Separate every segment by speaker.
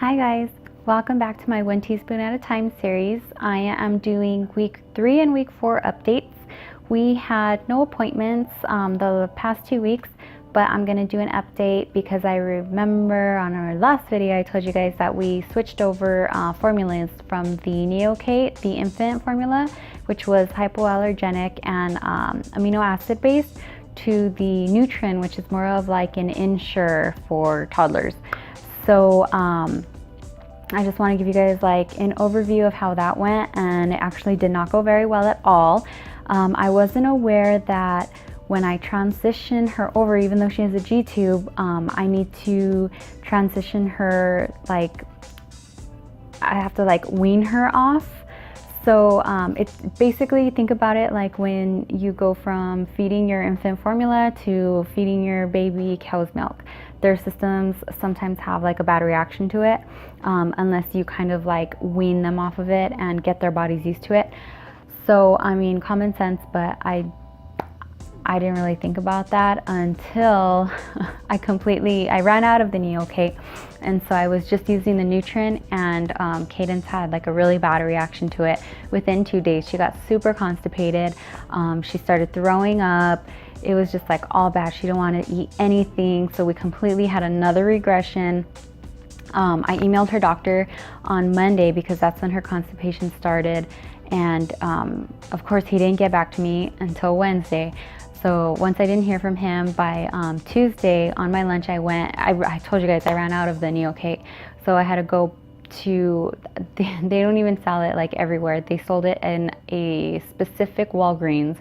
Speaker 1: Hi guys, welcome back to my 1 teaspoon at a time series. I am doing week 3 and week 4 updates. We had no appointments the past 2 weeks, but I'm gonna do an update because I remember on our last video I told you guys that we switched over formulas from the Neocate, the infant formula, which was hypoallergenic and amino acid based, to the Nutren, which is more of like an Ensure for toddlers. So I just want to give you guys like an overview of how that went, and it actually did not go very well at all. I wasn't aware that when I transition her over, even though she has a G-tube, I need to transition her, like I have to like wean her off. So it's basically, think about it like when you go from feeding your infant formula to feeding your baby cow's milk. Their systems sometimes have like a bad reaction to it unless you kind of like wean them off of it and get their bodies used to it. So I mean, common sense, but I didn't really think about that until I ran out of the Neocate, and so I was just using the Nutren, and Kaidynce had like a really bad reaction to it. Within 2 days, she got super constipated. She started throwing up. It was just like all bad. She didn't want to eat anything, so we completely had another regression. I emailed her doctor on Monday because that's when her constipation started, and of course he didn't get back to me until Wednesday. So once I didn't hear from him, by Tuesday on my lunch I told you guys I ran out of the Neocate, so I had to go to, they don't even sell it like everywhere. They sold it in a specific Walgreens.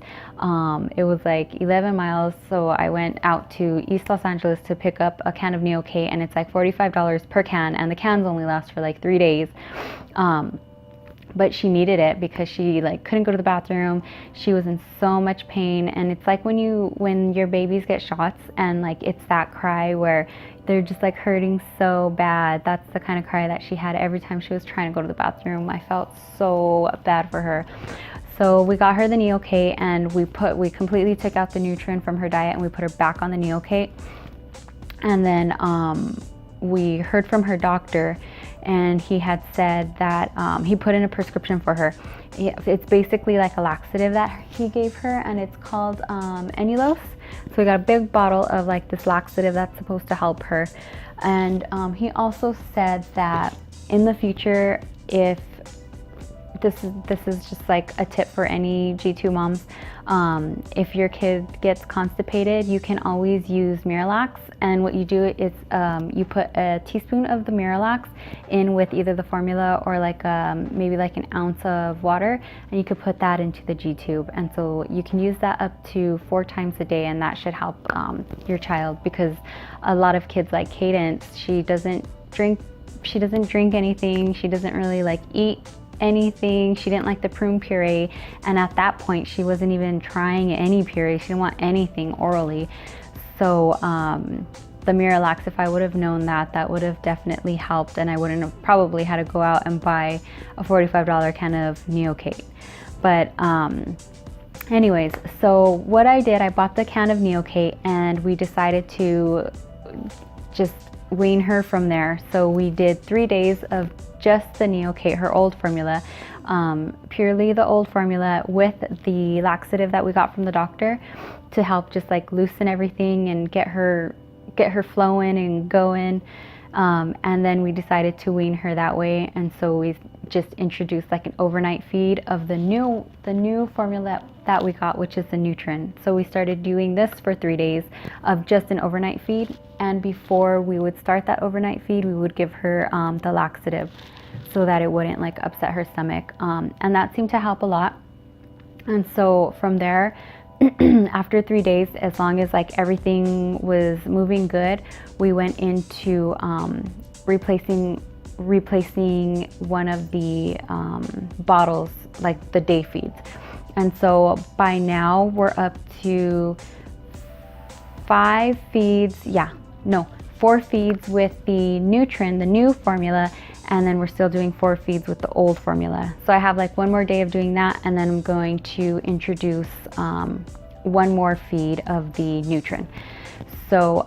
Speaker 1: It was like 11 miles, so I went out to East Los Angeles to pick up a can of Neocate, and it's like $45 per can, and the cans only last for like 3 days. But she needed it because she like couldn't go to the bathroom. She was in so much pain, and it's like when your babies get shots, and like it's that cry where they're just like hurting so bad. That's the kind of cry that she had every time she was trying to go to the bathroom. I felt so bad for her. So we got her the Neocate, and we completely took out the Nutren from her diet, and we put her back on the Neocate. And then we heard from her doctor, and he had said that he put in a prescription for her. It's basically like a laxative that he gave her, and it's called Enulose. So we got a big bottle of like this laxative that's supposed to help her. And he also said that in the future, if this is just like a tip for any G2 moms, if your kid gets constipated, you can always use Miralax. And what you do is you put a teaspoon of the Miralax in with either the formula or like maybe like an ounce of water, and you could put that into the G-tube. And so you can use that up to 4 times a day, and that should help your child, because a lot of kids like Kaidynce, she doesn't drink anything, she doesn't really like eat anything. She didn't like the prune puree, and at that point she wasn't even trying any puree. She didn't want anything orally. So the Miralax, if I would have known that, that would have definitely helped, and I wouldn't have probably had to go out and buy a $45 can of Neocate. But anyways, so what I did, I bought the can of Neocate, and we decided to just wean her from there. So we did 3 days of just the Neocate, her old formula, purely the old formula with the laxative that we got from the doctor to help just like loosen everything and get her flowing and going. And then we decided to wean her that way, and so we just introduced like an overnight feed of the new formula that we got, which is the Nutren. So we started doing this for 3 days of just an overnight feed, and before we would start that overnight feed, we would give her the laxative so that it wouldn't like upset her stomach, and that seemed to help a lot. And so from there, after 3 days, as long as like everything was moving good, we went into replacing one of the bottles, like the day feeds. And so by now we're up to 4 feeds with the Nutren, the new formula, and then we're still doing 4 feeds with the old formula. So I have like 1 more day of doing that, and then I'm going to introduce 1 more feed of the Nutren. So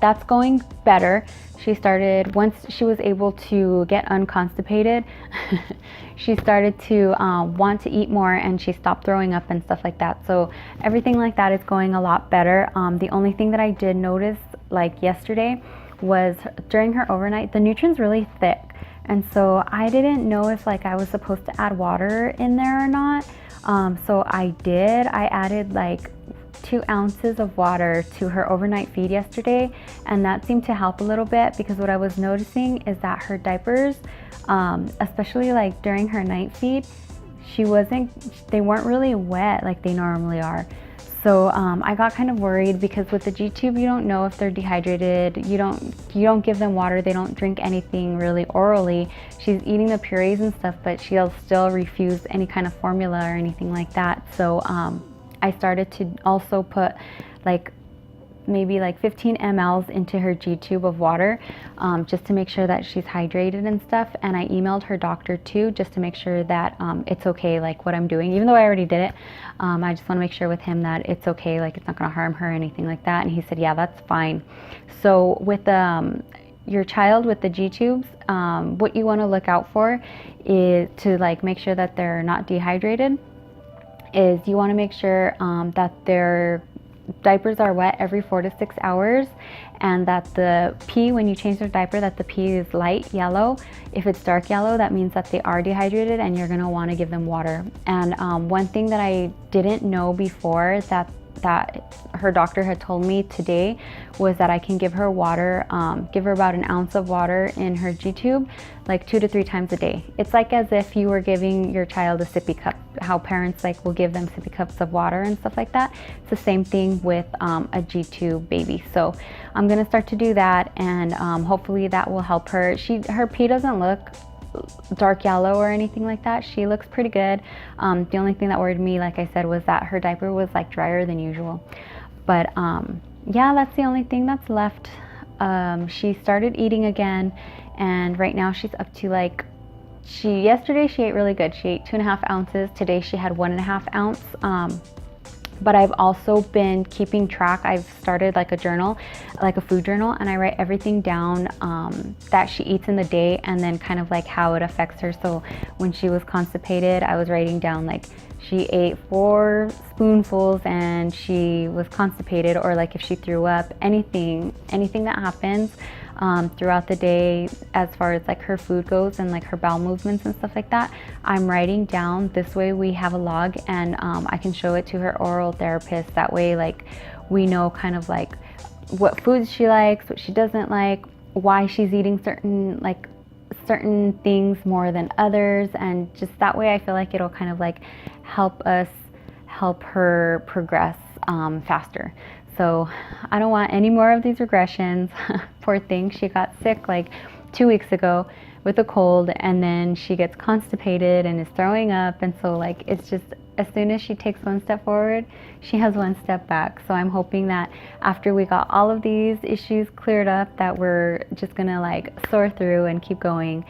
Speaker 1: that's going better. She started, once she was able to get unconstipated, she started to want to eat more, and she stopped throwing up and stuff like that. So everything like that is going a lot better. The only thing that I did notice like yesterday was during her overnight, the Nutren's really thick. And so I didn't know if like I was supposed to add water in there or not. So I did. I added like 2 ounces of water to her overnight feed yesterday, and that seemed to help a little bit, because what I was noticing is that her diapers, especially like during her night feed, they weren't really wet like they normally are. So I got kind of worried, because with the gtube you don't know if they're dehydrated. You don't give them water, they don't drink anything really orally. She's eating the purees and stuff, but she'll still refuse any kind of formula or anything like that. So I started to also put like maybe like 15 mLs into her gtube of water, just to make sure that she's hydrated and stuff. And I emailed her doctor too, just to make sure that it's okay, like what I'm doing, even though I already did it. I just want to make sure with him that it's okay, like it's not going to harm her or anything like that. And he said, yeah, that's fine. So with your child with the G-tubes, what you want to look out for is to like make sure that they're not dehydrated. Is you want to make sure that their diapers are wet every 4 to 6 hours, and that the pee, when you change their diaper, that the pee is light yellow. If it's dark yellow, that means that they are dehydrated, and you're going to want to give them water. And one thing that I didn't know before that her doctor had told me today was that I can give her water, give her about 1 ounce of water in her G-tube like 2 to 3 times a day. It's like as if you were giving your child a sippy cup, how parents like will give them sippy cups of water and stuff like that. It's the same thing with a G-tube baby. So I'm gonna start to do that, and hopefully that will help her. Her pee doesn't look dark yellow or anything like that. She looks pretty good. The only thing that worried me, like I said, was that her diaper was like drier than usual. But yeah, that's the only thing that's left. She started eating again, and right now she's up to like, yesterday she ate really good. She ate 2.5 ounces. Today she had 1.5 ounce. But I've also been keeping track. I've started like a journal, like a food journal, and I write everything down that she eats in the day, and then kind of like how it affects her. So when she was constipated, I was writing down like she ate 4 spoonfuls and she was constipated, or like if she threw up, anything that happens throughout the day as far as like her food goes and like her bowel movements and stuff like that, I'm writing down. This way we have a log, and I can show it to her oral therapist. That way like we know kind of like what foods she likes, what she doesn't like, why she's eating certain things more than others, and just that way I feel like it'll kind of like help her progress faster. So I don't want any more of these regressions. Poor thing, she got sick like 2 weeks ago with a cold, and then she gets constipated and is throwing up, and so like it's just, as soon as she takes 1 step forward, she has 1 step back. So I'm hoping that after we got all of these issues cleared up, that we're just gonna like soar through and keep going.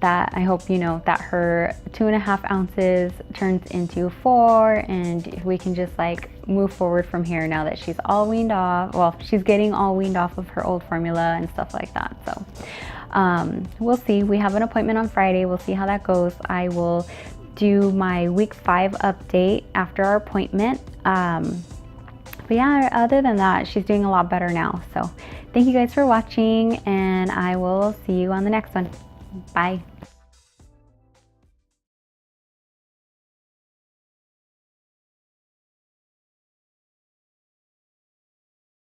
Speaker 1: That I hope, that her 2.5 ounces turns into 4, and we can just like move forward from here now that she's all weaned off. Well, she's getting all weaned off of her old formula and stuff like that. So we'll see. We have an appointment on Friday. We'll see how that goes. I will do my week 5 update after our appointment. But yeah, other than that, she's doing a lot better now. So thank you guys for watching, and I will see you on the next one. Bye.